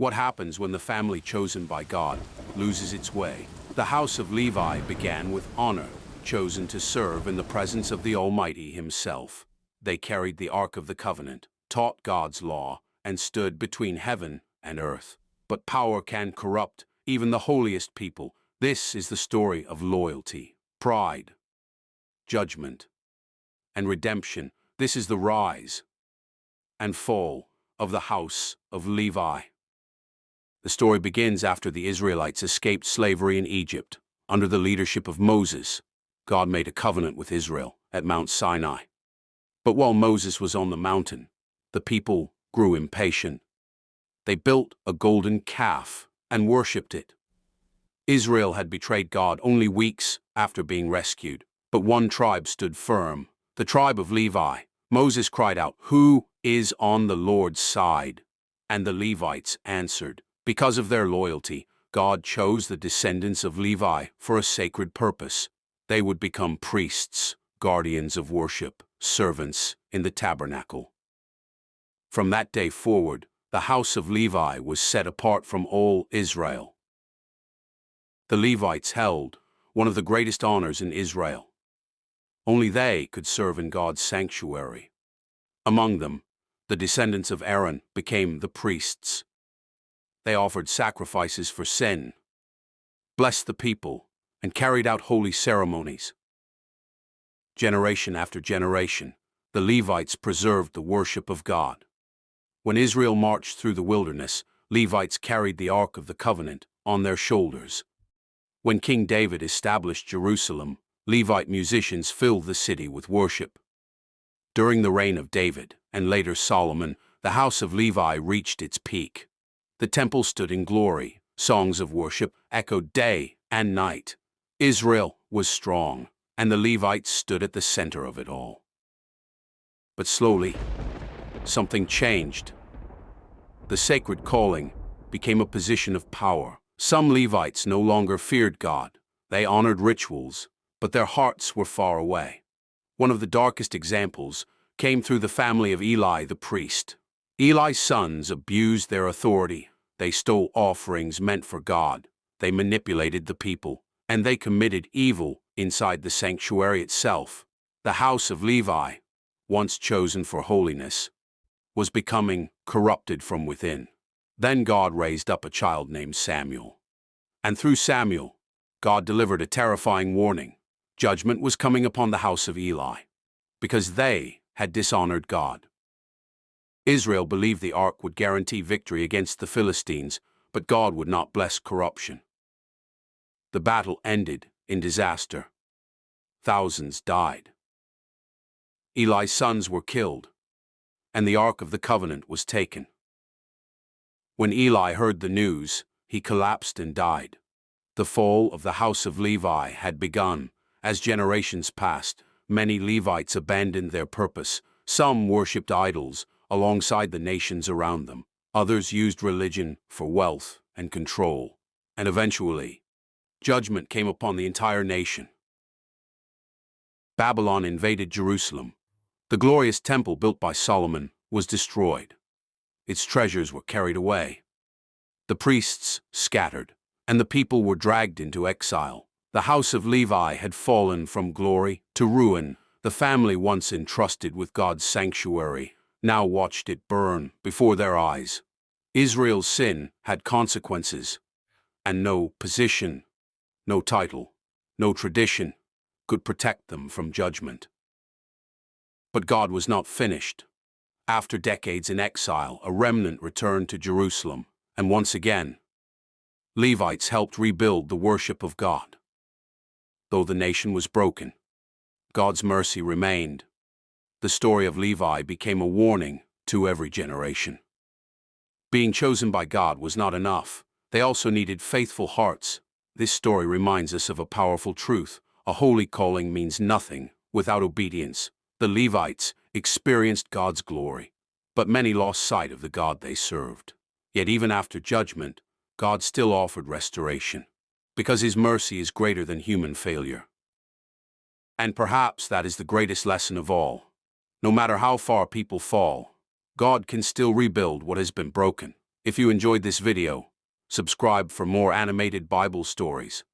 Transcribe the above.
What happens when the family chosen by God loses its way? The House of Levi began with honor, chosen to serve in the presence of the Almighty Himself. They carried the Ark of the Covenant, taught God's law, and stood between heaven and earth. But power can corrupt even the holiest people. This is the story of loyalty, pride, judgment, and redemption. This is the rise and fall of the House of Levi. The story begins after the Israelites escaped slavery in Egypt. Under the leadership of Moses, God made a covenant with Israel at Mount Sinai. But while Moses was on the mountain, the people grew impatient. They built a golden calf and worshipped it. Israel had betrayed God only weeks after being rescued, but one tribe stood firm, the tribe of Levi. Moses cried out, "Who is on the Lord's side?" And the Levites answered. Because of their loyalty, God chose the descendants of Levi for a sacred purpose. They would become priests, guardians of worship, servants in the tabernacle. From that day forward, the house of Levi was set apart from all Israel. The Levites held one of the greatest honors in Israel. Only they could serve in God's sanctuary. Among them, the descendants of Aaron became the priests. They offered sacrifices for sin, blessed the people, and carried out holy ceremonies. Generation after generation, the Levites preserved the worship of God. When Israel marched through the wilderness, Levites carried the Ark of the Covenant on their shoulders. When King David established Jerusalem, Levite musicians filled the city with worship. During the reign of David, and later Solomon, the house of Levi reached its peak. The temple stood in glory. Songs of worship echoed day and night. Israel was strong, and the Levites stood at the center of it all. But slowly, something changed. The sacred calling became a position of power. Some Levites no longer feared God. They honored rituals, but their hearts were far away. One of the darkest examples came through the family of Eli the priest. Eli's sons abused their authority. They stole offerings meant for God. They manipulated the people, and they committed evil inside the sanctuary itself. The house of Levi, once chosen for holiness, was becoming corrupted from within. Then God raised up a child named Samuel. And through Samuel, God delivered a terrifying warning. Judgment was coming upon the house of Eli, because they had dishonored God. Israel believed the ark would guarantee victory against the Philistines, but God would not bless corruption. The battle ended in disaster. Thousands died. Eli's sons were killed, and the Ark of the Covenant was taken. When Eli heard the news, he collapsed and died. The fall of the house of Levi had begun. As generations passed, many Levites abandoned their purpose. Some worshipped idols alongside the nations around them. Others used religion for wealth and control. And eventually, judgment came upon the entire nation. Babylon invaded Jerusalem. The glorious temple built by Solomon was destroyed. Its treasures were carried away. The priests scattered, and the people were dragged into exile. The house of Levi had fallen from glory to ruin. The family once entrusted with God's sanctuary now watched it burn before their eyes. Israel's sin had consequences, and no position, no title, no tradition could protect them from judgment. But God was not finished. After decades in exile, a remnant returned to Jerusalem, and once again, Levites helped rebuild the worship of God. Though the nation was broken, God's mercy remained. The story of Levi became a warning to every generation. Being chosen by God was not enough. They also needed faithful hearts. This story reminds us of a powerful truth. A holy calling means nothing without obedience. The Levites experienced God's glory, but many lost sight of the God they served. Yet even after judgment, God still offered restoration, because His mercy is greater than human failure. And perhaps that is the greatest lesson of all. No matter how far people fall, God can still rebuild what has been broken. If you enjoyed this video, subscribe for more animated Bible stories.